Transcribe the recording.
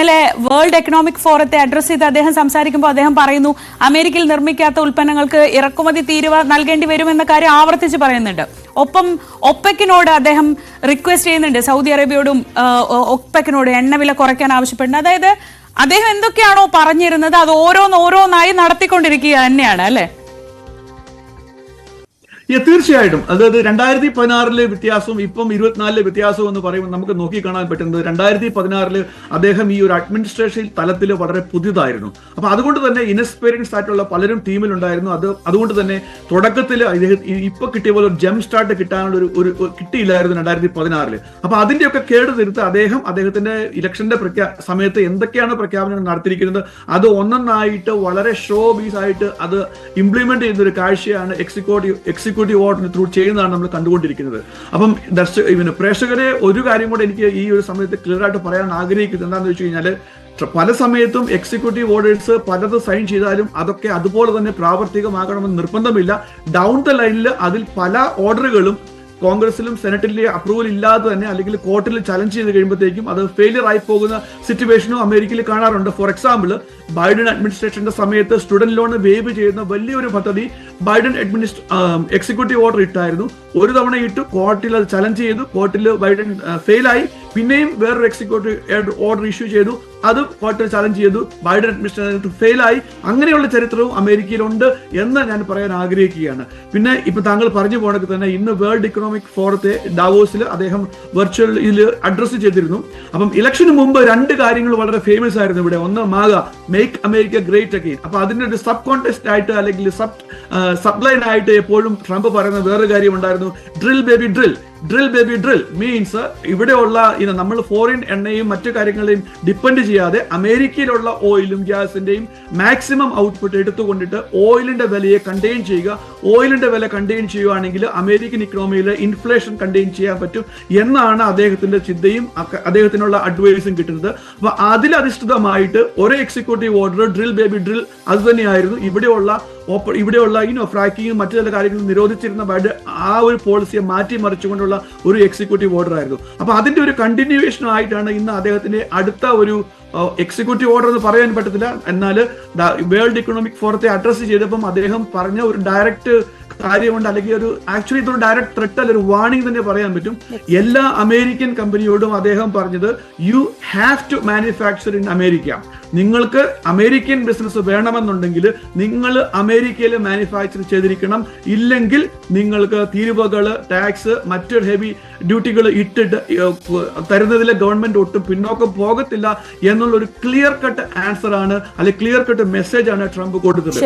ഇന്നലെ world economic ഫോറത്തെ address ചെയ്ത് അദ്ദേഹം സംസാരിക്കുമ്പോൾ അദ്ദേഹം പറയുന്നു അമേരിക്കയിൽ നിർമ്മിക്കാത്ത ഉൽപ്പന്നങ്ങൾക്ക് ഇറക്കുമതി തീരുവ നൽകേണ്ടി വരുമെന്ന കാര്യം ആവർത്തിച്ച് പറയുന്നുണ്ട്. ഒപ്പം ഒപ്പെക്കിനോട് അദ്ദേഹം റിക്വസ്റ്റ് ചെയ്യുന്നുണ്ട്, സൗദി അറേബ്യയോടും ഒപ്പെക്കിനോട് എണ്ണവില കുറയ്ക്കാൻ ആവശ്യപ്പെടുന്നത്. അതായത് അദ്ദേഹം എന്തൊക്കെയാണോ പറഞ്ഞിരുന്നത് അത് ഓരോന്നായി നടത്തിക്കൊണ്ടിരിക്കുക തന്നെയാണ് അല്ലെ? തീർച്ചയായിട്ടും. അതായത് 2016 വ്യത്യാസവും ഇപ്പം 24 വ്യത്യാസവും എന്ന് പറയുമ്പോൾ നമുക്ക് നോക്കിക്കാണാൻ പറ്റുന്നത് 2016 അദ്ദേഹം ഈ ഒരു അഡ്മിനിസ്ട്രേഷൻ തലത്തിൽ വളരെ പുതിയതായിരുന്നു. അപ്പൊ അതുകൊണ്ട് തന്നെ ഇൻഎക്സ്പീരിയൻസ് ആയിട്ടുള്ള പലരും ടീമിലുണ്ടായിരുന്നു. അതുകൊണ്ട് തന്നെ തുടക്കത്തിൽ ഇപ്പൊ കിട്ടിയ പോലെ ഒരു ജം സ്റ്റാർട്ട് കിട്ടാനുള്ള ഒരു കിട്ടിയില്ലായിരുന്നു 2016. അപ്പൊ അതിന്റെയൊക്കെ കേട് തീർത്ത് അദ്ദേഹത്തിന്റെ ഇലക്ഷന്റെ സമയത്ത് എന്തൊക്കെയാണ് പ്രഖ്യാപനങ്ങൾ നടത്തിയിരിക്കുന്നത് അത് ഒന്നൊന്നായിട്ട് വളരെ ഷോ ബീസ് ആയിട്ട് അത് ഇംപ്ലിമെന്റ് ചെയ്യുന്ന ഒരു കാഴ്ചയാണ് എക്സിക്യൂട്ടീവ് ഓർഡർ ത്രൂ ചെയ്യുന്നതാണ് നമ്മൾ കണ്ടുകൊണ്ടിരിക്കുന്നത്. അപ്പം പ്രേക്ഷകരെ ഒരു കാര്യം കൂടെ എനിക്ക് ഈ ഒരു സമയത്ത് ക്ലിയർ ആയിട്ട് പറയാൻ ആഗ്രഹിക്കുന്നത് എന്താണെന്ന് വെച്ച് കഴിഞ്ഞാൽ, പല സമയത്തും എക്സിക്യൂട്ടീവ് ഓർഡേഴ്സ് പലത് സൈൻ ചെയ്താലും അതൊക്കെ അതുപോലെ തന്നെ പ്രാവർത്തികമാകണമെന്ന് നിർബന്ധമില്ല. ഡൗൺ ദ ലൈനിൽ അതിൽ പല ഓർഡറുകളും കോൺഗ്രസിലും സെനറ്റിലെ അപ്രൂവൽ ഇല്ലാതെ തന്നെ അല്ലെങ്കിൽ കോർട്ടിൽ ചലഞ്ച് ചെയ്ത് കഴിയുമ്പോഴത്തേക്കും അത് ഫെയിലിയർ ആയി പോകുന്ന സിറ്റുവേഷനും അമേരിക്കയിൽ കാണാറുണ്ട്. ഫോർ എക്സാമ്പിൾ, ബൈഡൻ അഡ്മിനിസ്ട്രേഷന്റെ സമയത്ത് സ്റ്റുഡന്റ് ലോൺ വേവ് ചെയ്യുന്ന വലിയൊരു പദ്ധതി ബൈഡൻ എക്സിക്യൂട്ടീവ് ഓർഡർ ഇട്ടായിരുന്നു. ഒരു തവണ ഇട്ടു, കോർട്ടിൽ അത് ചലഞ്ച് ചെയ്തു, കോർട്ടിൽ ബൈഡൻ ഫെയിലായി, പിന്നെയും വേറൊരു എക്സിക്യൂട്ടീവ് ഓർഡർ ഇഷ്യൂ ചെയ്തു, അത് കോർട്ടിൽ ചലഞ്ച് ചെയ്തു, ബൈഡൻ അഡ്മിനിസ്ട്രേഷൻ ഫെയിലായി. അങ്ങനെയുള്ള ചരിത്രവും അമേരിക്കയിലുണ്ട് എന്ന് ഞാൻ പറയാൻ ആഗ്രഹിക്കുകയാണ്. പിന്നെ ഇപ്പൊ താങ്കൾ പറഞ്ഞു പോകണമെങ്കിൽ തന്നെ ഇന്ന് വേൾഡ് ഇക്കണോമിക് ഫോറത്തെ ഡാവോസിൽ അദ്ദേഹം വെർച്വൽ അഡ്രസ് ചെയ്തിരുന്നു. അപ്പം ഇലക്ഷന് മുമ്പ് രണ്ട് കാര്യങ്ങൾ വളരെ ഫേമസ് ആയിരുന്നു ഇവിടെ. ഒന്ന് മാഗ, മേക്ക് അമേരിക്ക ഗ്രേറ്റ് അഗെയിൻ. അപ്പൊ അതിന്റെ ഒരു സബ് കോൺടെസ്റ്റ് ആയിട്ട് അല്ലെങ്കിൽ സബ്ലൈൻ ആയിട്ട് എപ്പോഴും ട്രംപ് പറയുന്ന വേറൊരു കാര്യം ഉണ്ടായിരുന്നു, drill baby drill. Drill baby drill means ഇവിടെയുള്ള നമ്മൾ ഫോറിൻ എണ്ണയും മറ്റു കാര്യങ്ങളെയും ഡിപ്പെൻഡ് ചെയ്യാതെ അമേരിക്കയിലുള്ള ഓയിലും ഗ്യാസിന്റെയും മാക്സിമം ഔട്ട്പുട്ട് എടുത്തുകൊണ്ടിട്ട് ഓയിലിന്റെ വിലയെ കണ്ടെയ്ൻ ചെയ്യുക. ഓയിലിന്റെ വില കണ്ടെയ്ൻ ചെയ്യുകയാണെങ്കിൽ അമേരിക്കൻ ഇക്കണോമിയിലെ ഇൻഫ്ലേഷൻ കണ്ടെയ്ൻ ചെയ്യാൻ പറ്റും എന്നാണ് അദ്ദേഹത്തിന്റെ ചിന്തയും അദ്ദേഹത്തിനുള്ള അഡ്വൈസും കിട്ടുന്നത്. അപ്പൊ അതിലധിഷ്ഠിതമായിട്ട് ഒരു executive order drill baby drill അത് തന്നെയായിരുന്നു. ഇവിടെയുള്ള ഫ്രാക്കിങ്ങും മറ്റു ചില കാര്യങ്ങളും നിരോധിച്ചിരുന്ന ആ ഒരു പോളിസിയെ മാറ്റിമറിച്ചുകൊണ്ടുള്ള ഒരു എക്സിക്യൂട്ടീവ് ഓർഡർ ആയിരുന്നു. അപ്പൊ അതിന്റെ ഒരു കണ്ടിന്യൂവേഷൻ ആയിട്ടാണ് ഇന്ന് അദ്ദേഹത്തിന്റെ അടുത്ത ഒരു എക്സിക്യൂട്ടീവ് ഓർഡർ എന്ന് പറയാൻ പറ്റത്തില്ല, എന്നാൽ വേൾഡ് ഇക്കണോമിക് ഫോറത്തെ അഡ്രസ് ചെയ്തപ്പം അദ്ദേഹം പറഞ്ഞ ഒരു ഡയറക്റ്റ് കാര്യമുണ്ട്, അല്ലെങ്കിൽ ആക്ച്വലി ഇതൊരു ഡയറക്റ്റ് ത്രെറ്റ് അല്ല, ഒരു വാർണിംഗ് തന്നെ പറയാൻ പറ്റും. എല്ലാ അമേരിക്കൻ കമ്പനിയോടും അദ്ദേഹം പറഞ്ഞത്, you have to manufacture in America. നിങ്ങൾക്ക് അമേരിക്കൻ ബിസിനസ് വേണമെന്നുണ്ടെങ്കിൽ നിങ്ങൾ അമേരിക്കയിൽ മാനുഫാക്ചർ ചെയ്തിരിക്കണം, ഇല്ലെങ്കിൽ നിങ്ങൾക്ക് തീരുവകൾ, ടാക്സ്, മറ്റൊരു ഹെവി ഡ്യൂട്ടികൾ ഇട്ടിട്ട് തരുന്നതിലെ ഗവൺമെന്റ് ഒട്ടും പിന്നോക്കം പോകത്തില്ല എന്നുള്ള ഒരു ക്ലിയർ കട്ട് ആൻസർ ആണ്, അല്ലെങ്കിൽ ക്ലിയർ കട്ട് മെസ്സേജ് ആണ് ട്രംപ് കൊടുത്തത്.